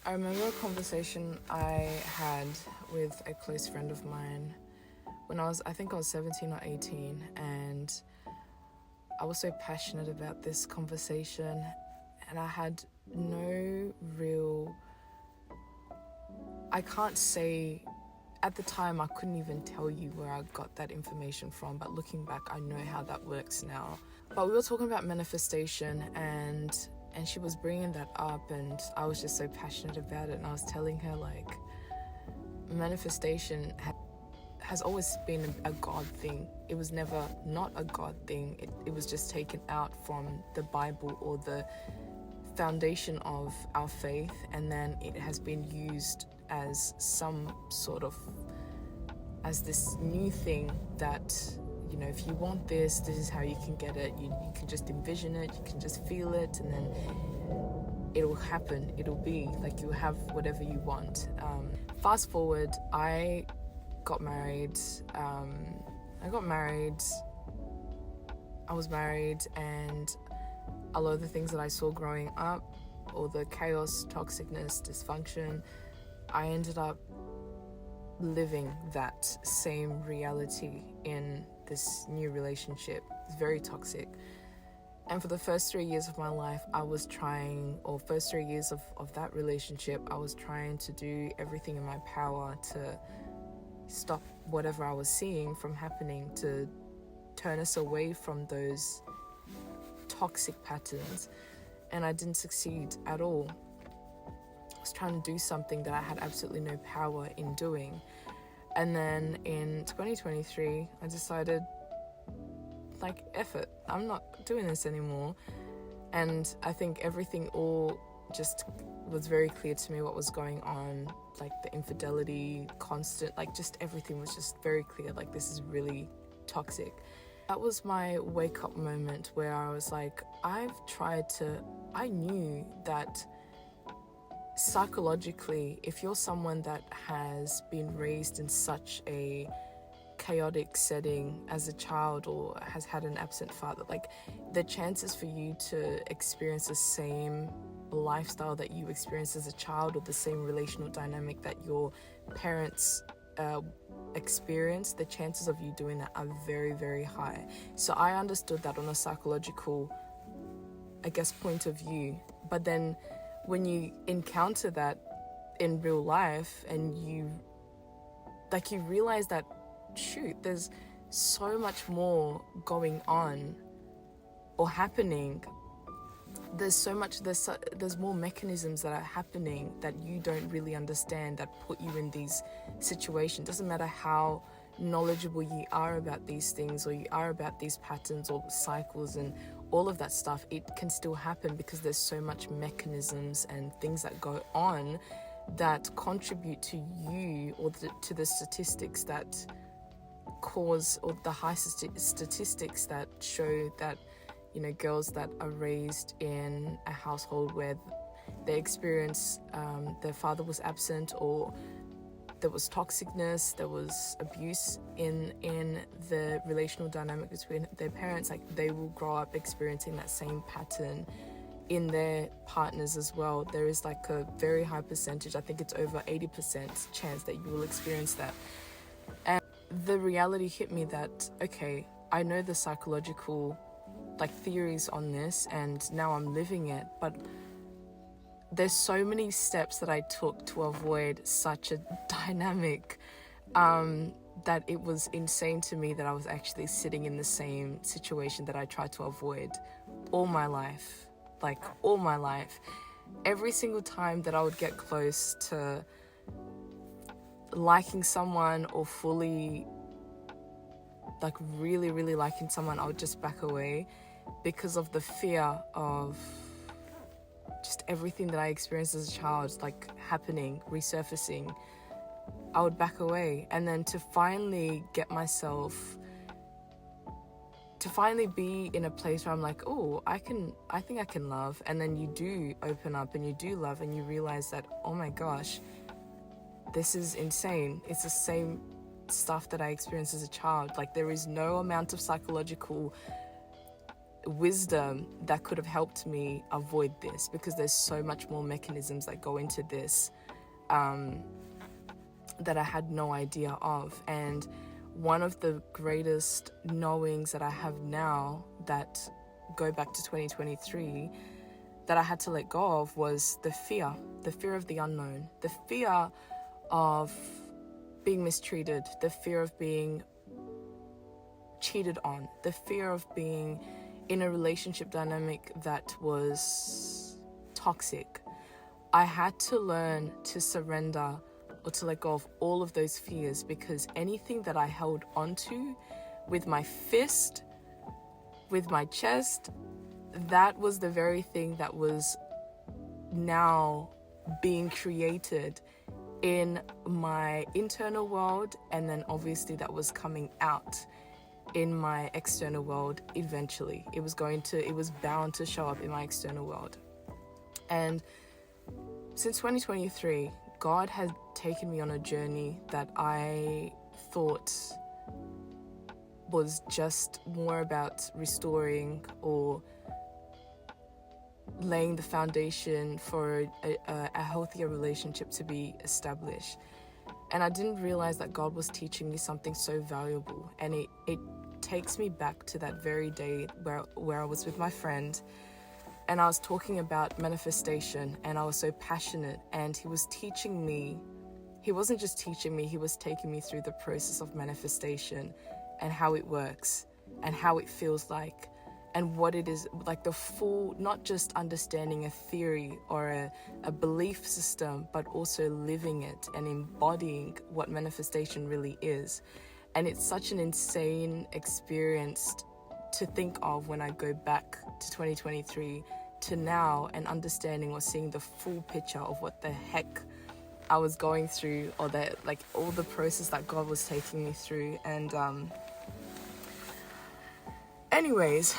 I remember a conversation I had with a close friend of mine when I think I was 17 or 18, and I was so passionate about this conversation, and I had no real, I can't say, at the time I couldn't even tell you where I got that information from, but looking back I know how that works now. But we were talking about manifestation, and she was bringing that up, and I was just so passionate about it, and I was telling her, like, manifestation has always been a God thing. It was never not a God thing. It was just taken out from the Bible or the foundation of our faith, and then it has been used as some sort of, as this new thing that, you know, if you want this is how you can get it. You can just envision it, you can just feel it, and then it'll happen. It'll be like you have whatever you want. Fast forward, I got married. I was married, and a lot of the things that I saw growing up, all the chaos, toxicness, dysfunction, I ended up living that same reality in this new relationship. It's very toxic. And for the first 3 years of my life, first 3 years of that relationship, I was trying to do everything in my power to stop whatever I was seeing from happening, to turn us away from those toxic patterns. And I didn't succeed at all. I was trying to do something that I had absolutely no power in doing. And then in 2023, I decided, like, F it, I'm not doing this anymore. And I think everything all just was very clear to me what was going on, like the infidelity, constant, like just everything was just very clear, like this is really toxic. That was my wake up moment where I was like, I knew that psychologically, if you're someone that has been raised in such a chaotic setting as a child or has had an absent father, like the chances for you to experience the same lifestyle that you experienced as a child, or the same relational dynamic that your parents experience, the chances of you doing that are very, very high. So I understood that on a psychological, I guess, point of view. But then when you encounter that in real life, and you realize that, shoot, there's so much more going on or happening. There's more mechanisms that are happening that you don't really understand, that put you in these situations. Doesn't matter how knowledgeable you are about these things, or you are about these patterns or cycles and all of that stuff, it can still happen because there's so much mechanisms and things that go on that contribute to you, or to the statistics that cause, or the high statistics that show that, you know, girls that are raised in a household where they experience their father was absent, or there was toxicness, there was abuse in the relational dynamic between their parents, like they will grow up experiencing that same pattern in their partners as well. There is like a very high percentage, I think it's over 80% chance that you will experience that. And the reality hit me that, okay, I know the psychological theories on this, and now I'm living it, but there's so many steps that I took to avoid such a dynamic that it was insane to me that I was actually sitting in the same situation that I tried to avoid all my life. Every single time that I would get close to liking someone, or fully really, really liking someone, I would just back away because of the fear of just everything that I experienced as a child, happening, resurfacing. I would back away. And then to finally get myself to finally be in a place where I'm like, oh, I think I can love. And then you do open up and you do love, and you realize that, oh my gosh, this is insane. It's the same stuff that I experienced as a child. There is no amount of psychological wisdom that could have helped me avoid this, because there's so much more mechanisms that go into this that I had no idea of. And one of the greatest knowings that I have now that go back to 2023 that I had to let go of was the fear of the unknown, the fear of being mistreated, the fear of being cheated on, the fear of being in a relationship dynamic that was toxic. I had to learn to surrender or to let go of all of those fears, because anything that I held onto with my fist, with my chest, that was the very thing that was now being created in my internal world, and then obviously that was coming out in my external world eventually. It was bound to show up in my external world. And since 2023, God had taken me on a journey that I thought was just more about restoring or laying the foundation for a healthier relationship to be established. And I didn't realize that God was teaching me something so valuable. And it takes me back to that very day where I was with my friend, and I was talking about manifestation, and I was so passionate, and he was teaching me. He wasn't just teaching me, he was taking me through the process of manifestation and how it works and how it feels like, and what it is, like the full, not just understanding a theory or a belief system, but also living it and embodying what manifestation really is. And it's such an insane experience to think of when I go back to 2023 to now, and understanding or seeing the full picture of what the heck I was going through, or that, like, all the process that God was taking me through. And anyways,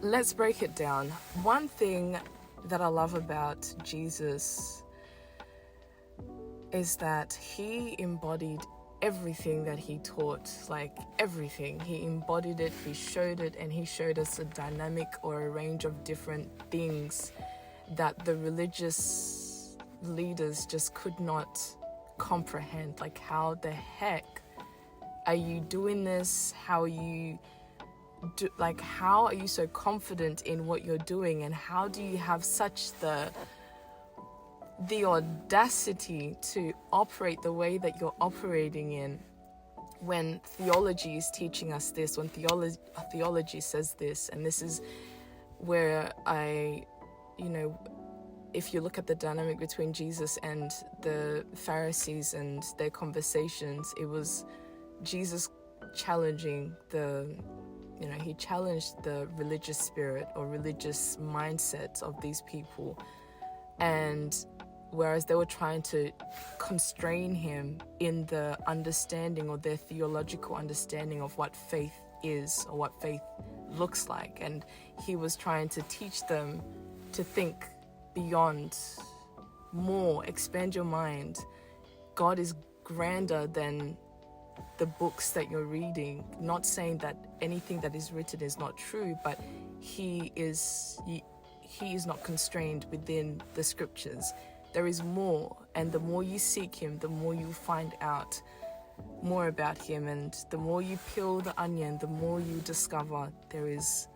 let's break it down. One thing that I love about Jesus is that he embodied everything that he taught, like everything. He embodied it, he showed it, and he showed us a dynamic or a range of different things that the religious leaders just could not comprehend. Like, how the heck are you doing this? How are you how are you so confident in what you're doing, and how do you have such the audacity to operate the way that you're operating in, when theology is teaching us this, when theology says this? And this is where if you look at the dynamic between Jesus and the Pharisees and their conversations, it was Jesus challenging he challenged the religious spirit or religious mindset of these people. And whereas they were trying to constrain him in the understanding, or their theological understanding of what faith is or what faith looks like, and he was trying to teach them to think beyond, more, expand your mind. God is grander than the books that you're reading. Not saying that anything that is written is not true, but he is not constrained within the scriptures. There is more, and the more you seek him, the more you find out more about him, and the more you peel the onion, the more you discover there is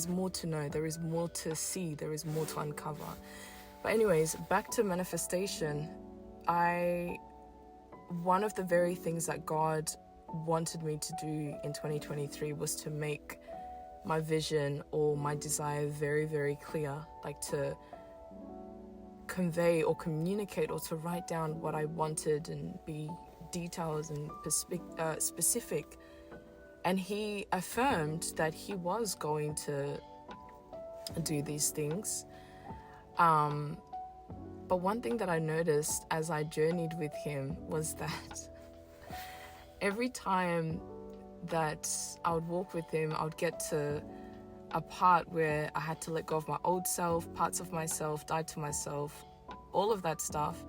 more to know, there is more to see, there is more to uncover. But anyways, back to manifestation. One of the very things that God wanted me to do in 2023 was to make my vision or my desire very, very clear, like to convey or communicate or to write down what I wanted and be detailed and specific. And he affirmed that he was going to do these things. But one thing that I noticed as I journeyed with him was that every time that I would walk with him, I would get to a part where I had to let go of my old self, parts of myself, die to myself, all of that stuff.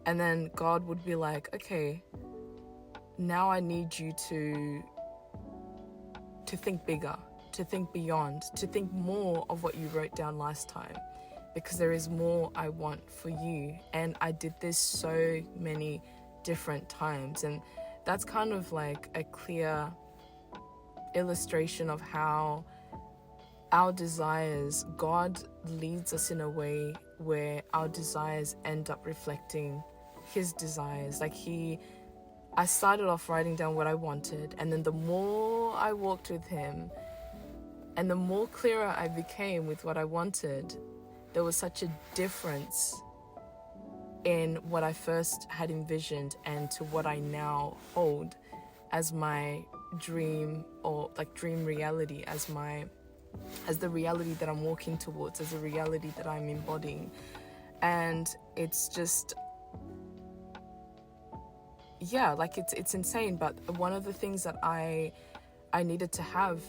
And then God would be like, okay, now I need you to think bigger. to think beyond, to think more of what you wrote down last time, because there is more I want for you. And I did this so many different times, and that's kind of like a clear illustration of how our desires, God leads us in a way where our desires end up reflecting his desires. Like I started off writing down what I wanted, and then the more I walked with him and the more clearer I became with what I wanted, there was such a difference in what I first had envisioned and to what I now hold as my dream, or like dream reality, as the reality that I'm walking towards, as a reality that I'm embodying. And it's just, yeah, like it's insane. But one of the things that I needed to have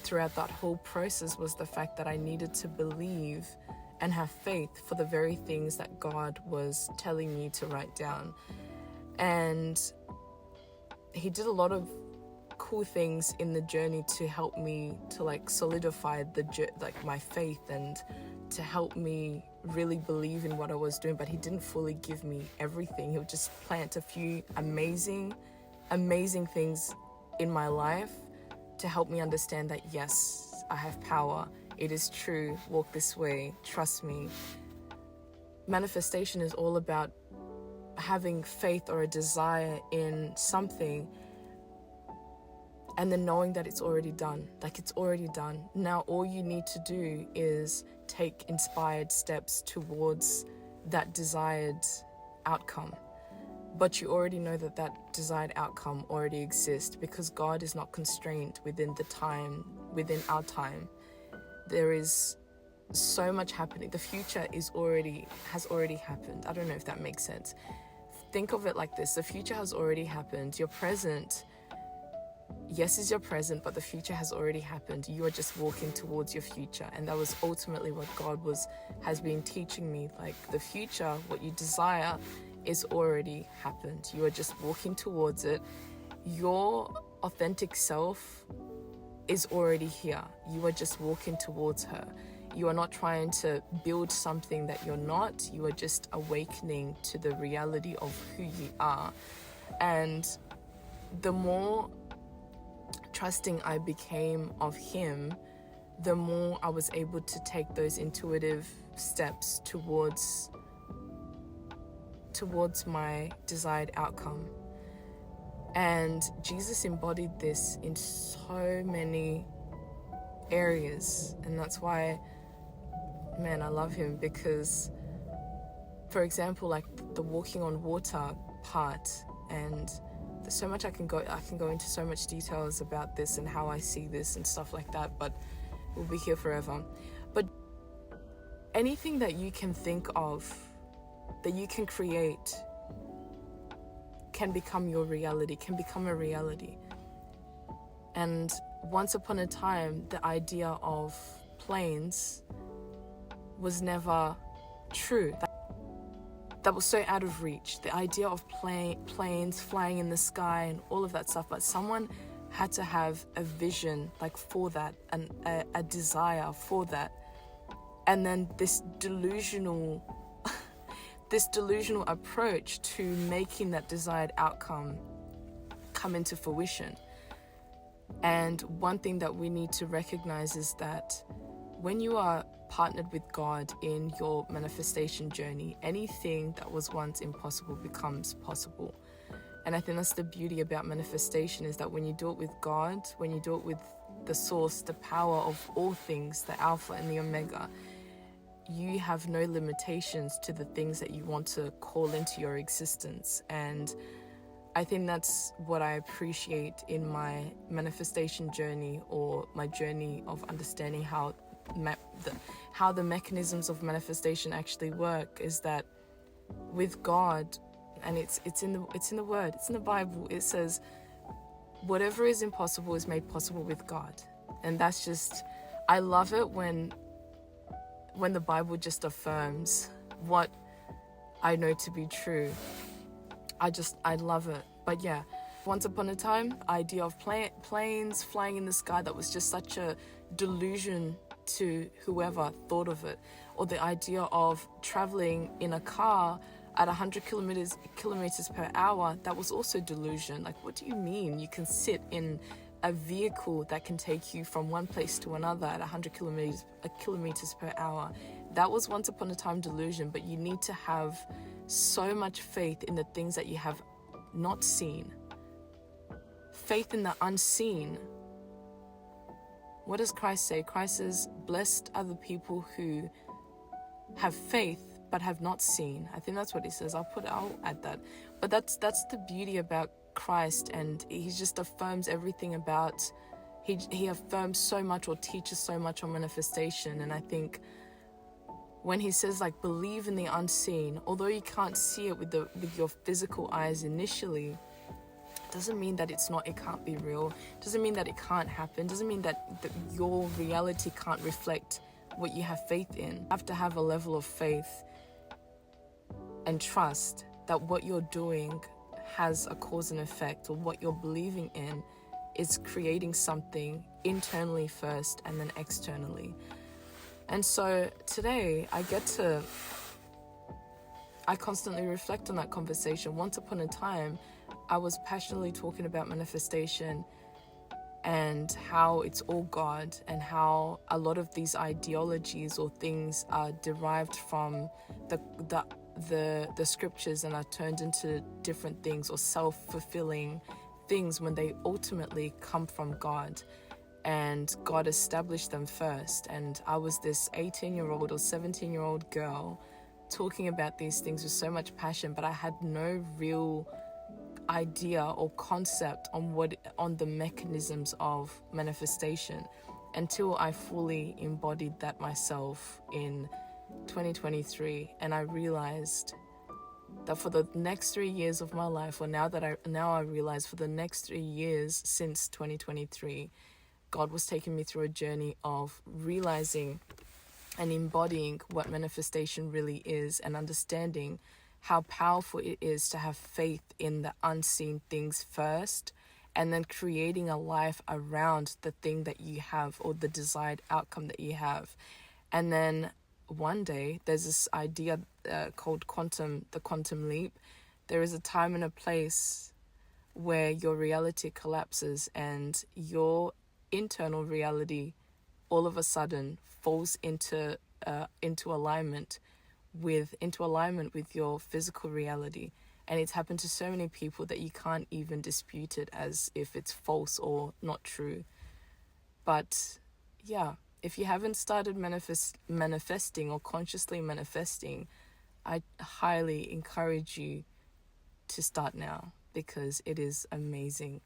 throughout that whole process was the fact that I needed to believe and have faith for the very things that God was telling me to write down. And he did a lot of cool things in the journey to help me to like solidify my faith and to help me really believe in what I was doing. But he didn't fully give me everything. He would just plant a few amazing things in my life to help me understand that yes, I have power. It is true. Walk this way. Trust me. Manifestation is all about having faith or a desire in something, and then knowing that it's already done. Like, it's already done. Now all you need to do is take inspired steps towards that desired outcome. But you already know that that desired outcome already exists, because God is not constrained within our time. There is so much happening. The future has already happened. I don't know if that makes sense. Think of it like this. The future has already happened. Your present, yes, is your present, but the future has already happened. You are just walking towards your future. And that was ultimately what God has been teaching me. Like, the future, what you desire, is already happened. You are just walking towards it. Your authentic self is already here. You are just walking towards her. You are not trying to build something that you're not. You are just awakening to the reality of who you are. And the more trusting I became of him, the more I was able to take those intuitive steps towards my desired outcome. And Jesus embodied this in so many areas, and that's why, man, I love him. Because, for example, like the walking on water part, and there's so much I can go into so much details about this and how I see this and stuff like that, but we'll be here forever. But anything that you can think of, that you can create, can become your reality, can become a reality. And once upon a time, the idea of planes was never true. That was so out of reach. The idea of planes flying in the sky and all of that stuff. But someone had to have a vision like for that, and a desire for that. And then this delusional approach to making that desired outcome come into fruition. And one thing that we need to recognize is that when you are partnered with God in your manifestation journey, anything that was once impossible becomes possible. And I think that's the beauty about manifestation, is that when you do it with God, when you do it with the source, the power of all things, the Alpha and the Omega, you have no limitations to the things that you want to call into your existence. And I think that's what I appreciate in my manifestation journey, or my journey of understanding how the mechanisms of manifestation actually work, is that with God, and it's in the Word, it's in the Bible, it says whatever is impossible is made possible with God. And that's just, I love it when the Bible just affirms what I know to be true. I love it. But yeah, Once upon a time, idea of planes flying in the sky, that was just such a delusion to whoever thought of it. Or the idea of traveling in a car at 100 kilometers per hour, that was also delusion. Like, what do you mean you can sit in a vehicle that can take you from one place to another at 100 kilometers per hour? That was once upon a time delusion. But you need to have so much faith in the things that you have not seen. Faith in the unseen. What does Christ say? Christ says, blessed are the people who have faith but have not seen. I think that's what he says. I'll add that. But that's the beauty about Christ, and he just affirms everything about, he affirms so much or teaches so much on manifestation. And I think when he says, like, believe in the unseen, although you can't see it with your physical eyes initially, doesn't mean that it can't be real. Doesn't mean that it can't happen. Doesn't mean that your reality can't reflect what you have faith in. You have to have a level of faith and trust that what you're doing has a cause and effect, or what you're believing in is creating something internally first and then externally. And so today I constantly reflect on that conversation. Once upon a time, I was passionately talking about manifestation and how it's all God, and how a lot of these ideologies or things are derived from the scriptures and are turned into different things or self-fulfilling things, when they ultimately come from God, and God established them first. And I was this 18-year-old or 17-year-old girl talking about these things with so much passion, but I had no real idea or concept on the mechanisms of manifestation until I fully embodied that myself in 2023. And I realized that for the next 3 years of my life, or now I realize for the next 3 years since 2023, God was taking me through a journey of realizing and embodying what manifestation really is, and understanding how powerful it is to have faith in the unseen things first, and then creating a life around the thing that you have, or the desired outcome that you have. And then one day there's this idea called the quantum leap. There is a time and a place where your reality collapses, and your internal reality all of a sudden falls into alignment with your physical reality. And it's happened to so many people that you can't even dispute it as if it's false or not true. But yeah, if you haven't started manifesting or consciously manifesting, I highly encourage you to start now, because it is amazing.